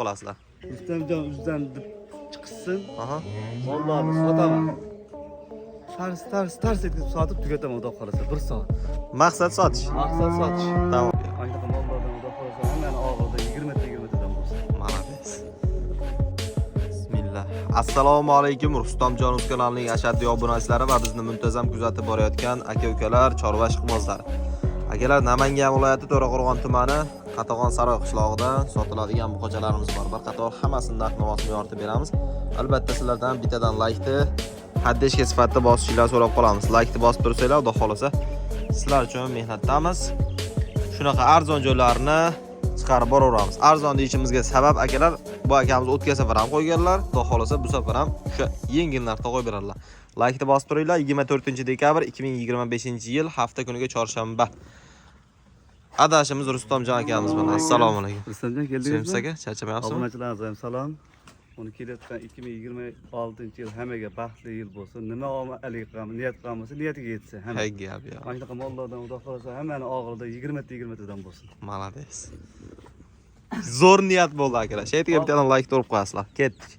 qilasizlar? Rustamjon o'zidan deb chiqsin. Aha. Vallahi sotaman. Tars etkizib sotib tugataman, xudo xolasa 1 soat. Maqsad sotish. Maqsad sotish. Tamam. Aynaqa mollardan xudo xolasa hammani og'irda 20 dan bo'lsa. Malades. Bismillah. Assalomu alaykum Rustamjon uz kanalining ashaddiy obunachilari va bizni muntazam kuzatib borayotgan aka-ukalar, chorva ishqibozlar. Akalar, Namangan viloyati To'raqo'rg'on tumani Qatag'on Saroy qishlog'ida sotiladigan buqachalarimiz bor. Bir qator hammasini narx-navosini yoritib beramiz. Albatta sizlardan bittadan laykni haddeshga sifatida bosishinglarni so'rab qolamiz. Laykni bosib tursanglar, xudo xolasa sizlar uchun mehnatdamiz. Shunaqa arzon joylarni chiqarib boraveramiz. Arzon deyishimizga sabab akalar, bu akamiz o'tgan safar ham qo'yganlar, xudo xolasa bu safar ham o'sha yengil narxda qo'yib beradilar. Laykni bosib turinglar. 24-dekabr 2025-yil hafta kuniga chorshanba. Adashimiz Rustamjon akamiz bilan. Assalomu alaykum. Rustamjon keldingizmi? Sizga charchamayapsizmi? Obunachilarimizga ham salom. Uni kelayotgan 2026-yil hammaga baxtli yil bo'lsin. Nima omalik qilamiz, niyat qilamiz, niyatiga yetsin. Hamma. Hey gap ya. Aynaqa mollardan xudo xolasa hammani og'irda 20 dan bo'lsin. Malades. Zo'r niyat bo'ldi akalar. Shaytiga bittadan layk urib qo'yasizlar. Ketdik.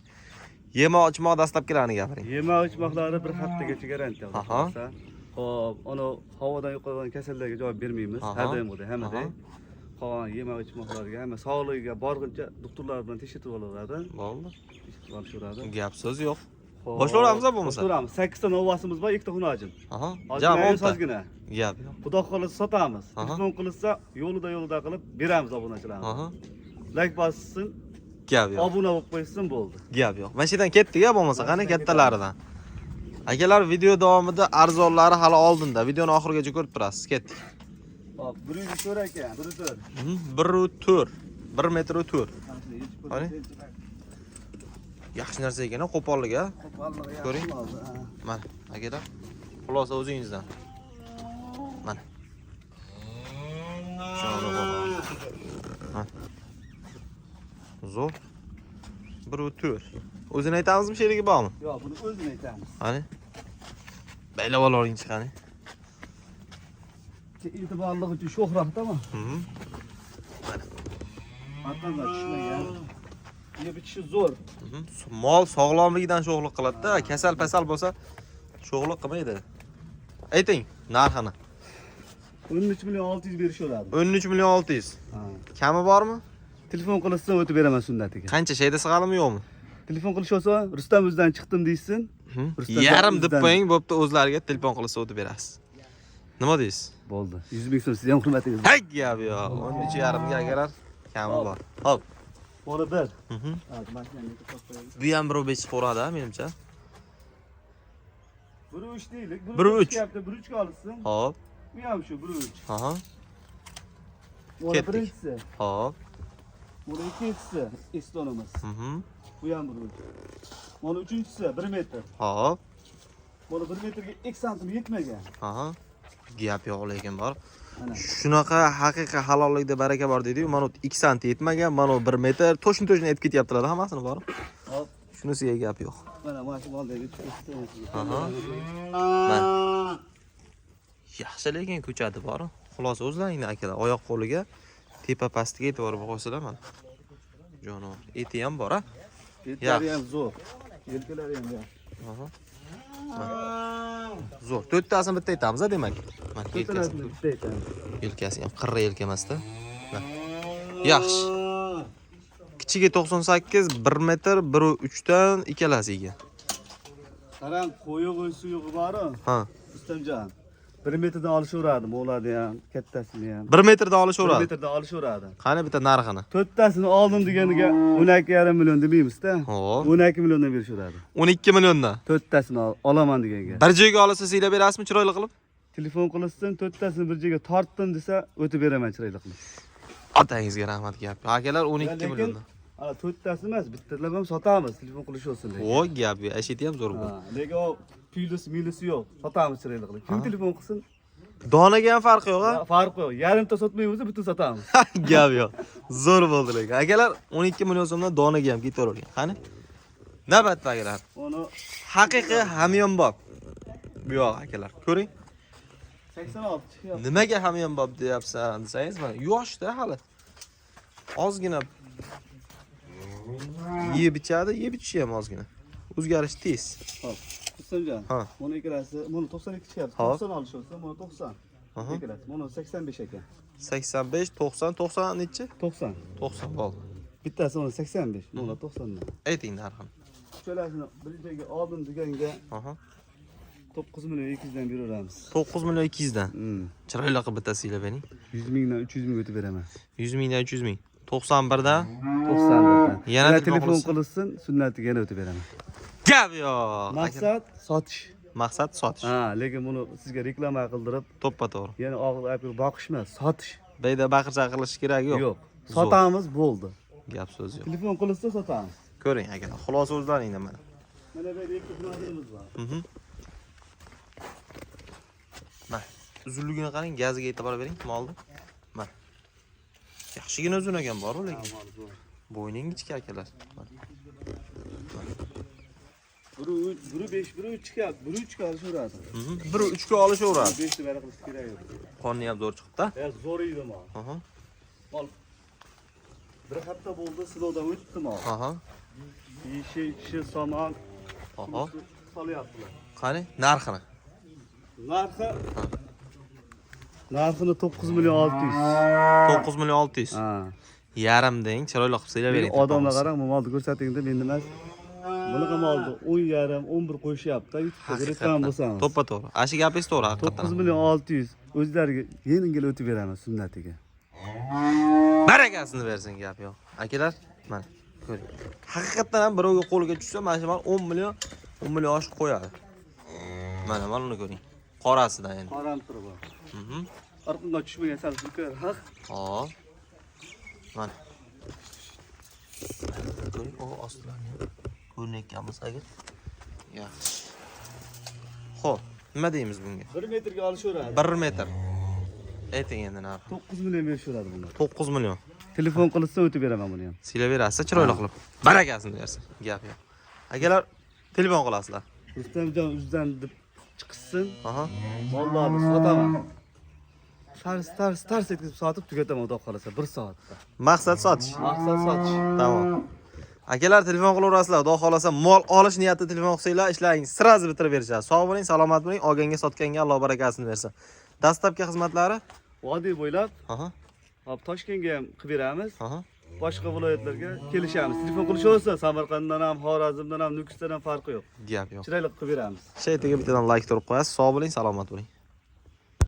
Yemoq-ichmoq dastlabkilarni gapiring. Yemoq-ichmoqlari bir haftaga garantiya. Aha. Xo'p, uni havodan yuqadigan kasallarga javob bermaymiz. Har doim bo'ladi, hammada. Qolgan yemoq-ichmoqlarga, hamma sog'ligiga borguncha doktorlar bilan tekshirib olinadi. Bo'ldi. Tekshirib olishadi. Gap so'z yo'q. Boshlayveramizmi bo'lmasa? Boshlayveramiz. 8 ta novvasimiz bor, 2 ta xunojim. Aha. Jam 10 10 ta. sozgina. Gap yo'q. Xudo xolasa sotamiz. Telefon qilsa, yo'lida qilib beramiz obunachilarga. Aha. Like bossin, Gap yo'q. obuna bo'lib qo'ysin bo'ldi. Gap yo'q. Mana shu yerdan ketdik-ya bo'lmasa, qani kattalaridan. Akalar, video davomida arzonlari hali oldinda. Videoni oxirigacha ko'rib turasiz. Ketdik. Hop, 104 ekan, 104. 1.4. 1 metr 4. Qani? Yaxshi narsa ekan, qo'pollik-a. Ko'ring. Mana, akalar. Xulosa o'zingizdan. Mana. Zo'r. 1.4. O'zini aytamizmi, sherigi bormi? Yo'q, buni o'zini aytamiz. Qani? Baylab olaring chiqani. E'tiborlik uchun sho'xroqdami? Mana. Hattoda tushmagan. Yeb ichishi zo'r. Mol sog'lomligidan sho'xlik qiladi-da, kasal-pasal bo'lsa sho'xlik qilmaydi. Ayting, narxini. 13 million 600 berishadi. 13 million 600. Ha. Kami bormi? Telefon qilsa o'tib beraman sunnatiga. Qancha shayda sig'alimi yo'qmi? Telefon qilish olsa, Rustam o'zidan chiqdim deysin. Yarim deb qo'ying, bo'pti, o'zlariga telefon qilsa o'tib berasiz. Nima deysiz? Bo'ldi. 100 ming so'm sizga ham hurmatingiz. Hay gap yo'q. 13.5 ga akalar kami bor. Hop. Bora bir. Bu ham 1.5 qo'radi, menimcha. 1.3 deylik. 1.3 yaptı, 1.3 ga olsin. Hop. Bu ham shu 1.3. Aha. Bora Ketdik. birinchisi. Hop. Bora ikkinchisi. Estonimiz. Bu ham 1.3. Mana uchinchisi 1 metr. Hop. Mana 1 metrga 2 santim yetmagan. Aha. Gap yo'q lekin bor. Mana. Shunaqa haqiqiy halollikda baraka bor deydi-yu. Mana 2 sant yetmagan, mana 1 metr to'shin aytib ketyaptilar, hammasini bor. Hop. Shunisiga gap yo'q. Mana mana shu moldagi chiqdi. Aha. Mana. Yaxshi lekin ko'chadi bor. Xulosa o'zlaringni akalar, oyoq qo'liga tepa pastiga e'tibor qo'ysizlar mana. Jonivor. Eti ham bor, a? Yetlari ham zo'r. Yelkalari ham yaxshi. Aha. Zo'r. 4 tasini bitta aytamiz-a, demak. Mana yelkasi. Yelkasi ham qirra yelka emas-da. Yaxshi. Kichigi 98, 1 metr, 1.3 dan ikkalasiga. Qarang, qo'yig'i suyug'i bor-ku. Ha. Rustamjon. 1 metrdan olishaveradi, mo'ladi ham, kattasini ham. 1 metrdan olishaveradi. 1 metrdan olishaveradi. Qani bitta narxini? 4 tasini oldim deganiga 12,5 million demaymiz-da. Hop. 12 milliondan berishaveradi. 12 milliondan. 4 tasini olaman deganiga. Bir joyga olsa siylab berasizmi chiroyli qilib? Telefon qilsin, 4 tasini bir joyga tortdim desa, o'tib beraman chiroyli qilib. Otangizga rahmat gap. Akalar 12 milliondan. Ana 4 tasi emas, bittalab ham sotamiz, telefon qilish olsin lekin. Voy gap, ashiti ham zo'r bu. Lekin o plyus yo'q, sotamiz chiroyli qilib. Kim telefon qilsin? Donaga ham farqi yo'q-a? Farq yo'q. Yarimta sotmaymiz, butun sotamiz. Gap yo'q. Zo'r bo'ldi lekin. Akalar 12 million so'mdan donaga ham ketavergan. Qani? Navbatda akalar. Uni Haqiqiy hamyonbop. Bu yoq akalar. Ko'ring. 86 chiqyapti. Nimaga hamyonbop deyapsan desangiz, mana yoshda hali. Ozgina yeb ichadi, yeb ichishi ham ozgina. O'zgarish tez. Hop. Husanjon. Ha. Buni ikkalasi, buni 92 chiqyapti. Hop. 90 olishsa, buni 90. Aha. Ikkalasi. Buni 85 ekan. 85, 90, 90 nechi? 90. 90 bo'ldi. Bittasi uni 85, buni 90 dan. Ayting narxini. Uchalasini birinchiga oldim deganga Aha. 9 million 200 dan beraveramiz. 9 million 200 dan. Hmm. Chiroyli qilib bittasiga bering. 100 mingdan 300 ming o'tib beraman. 100 mingdan 300 ming. 91 dan 90 dan. Yana telefon qilsin. qilsin, sunnatiga yana o'tib beraman. Gap yo'q. Maqsad sotish. Maqsad sotish. Ha, lekin buni sizga reklama qildirib, To'ppa-to'g'ri. yana og'ir aytib boqish emas, sotish. Beyda baqir-chaqirlish kerak yo'q. Yo'q. Sotamiz bo'ldi. Gap so'z yo'q. Telefon qilsa sotamiz. Ko'ring akalar, xulosa o'zlaringdan mana. Mana bu yerda ikki xizmatimiz bor. Mana, uzunligini qarang, gaziga e'tibor bering, molni. Mana. Yaxshigina uzun ekan bor-ku lekin. Bo'yning kichik akalar. Biri 5, biri 3 chiqyapti. Biri 3 ga olishaveradi. Biri 3 ga olishaveradi. 5 ta bari qilish kerak yo'q. Qonni ham zo'r chiqibdi. Zo'r edi mol. Aha. Mol. Bir hafta bo'ldi, sinovdan o'tdi mol. Aha. Ishi somon Aha. solyaptilar. Qani, narxini. Narxini 9 million 600. 9 million 600. Ha. Yarim deng, chiroyli qilib silavering. Odamlar qarang, bu molni ko'rsating deb endi emas. Bunaqa molni 10 yarim, 11 qo'yishyapti. YouTube'da reklama bo'lsamiz. To'ppa-to'g'ri. Ashi gapingiz to'g'ri, haqiqatan. 9 million 600 o'zlariga yengil o'tib beramiz sunnatiga. Barakasini bersin gap yo'q. Akalar, mana ko'ring. Haqiqatan ham birovga qo'liga tushsa, mana shu mal 10 million oshib qo'yadi. Mana uni ko'ring. Qorasidan endi. Qoram turib. Orqaga tushmagan sal sukar, haq. Hop. Mana. Ko'ring, o ostidan ko'rinayotganmiz agar. Yaxshi. Xo'p, nima deymiz bunga? 1 metrga olishaveradi. 1 metr. Ayting endi narxi. 9 million berishaveradi bunga. 9 million. Telefon qilsa o'tib beraman buni ham. Silaverasiz, chiroyli qilib. Barakasini bersin. Gap yo'q. Akalar, telefon qilasizlar. Rustamjon o'zidan deb chiqsin. Aha. Mollarni sotaman. Tars etkizib sotib tugataman, xudo qolasa 1 soatda. Maqsad sotish. Maqsad sotish. Tamom. Akalar, telefon qilaverasizlar. Xudo xolasa mol olish niyatida telefon qilsanglar, ishlaringiz sirazi bitirib berishadi. Sog' bo'ling, salomat bo'ling. Olganga sotganga Alloh barakasini bersin. Dastlabki xizmatlari? Vodiy bo'ylab, Aha. hop Toshkentga ham qilib beramiz. Aha. Boshqa viloyatlarga kelishamiz. Telefon qilishaversa, Samarqanddan ham, Xorazmdan ham, Nukusdan ham farqi yo'q. Gap yo'q. Chiroyli qilib beramiz. Shaytiga bittadan like turib qo'yasiz. Sog' bo'ling, salomat bo'ling.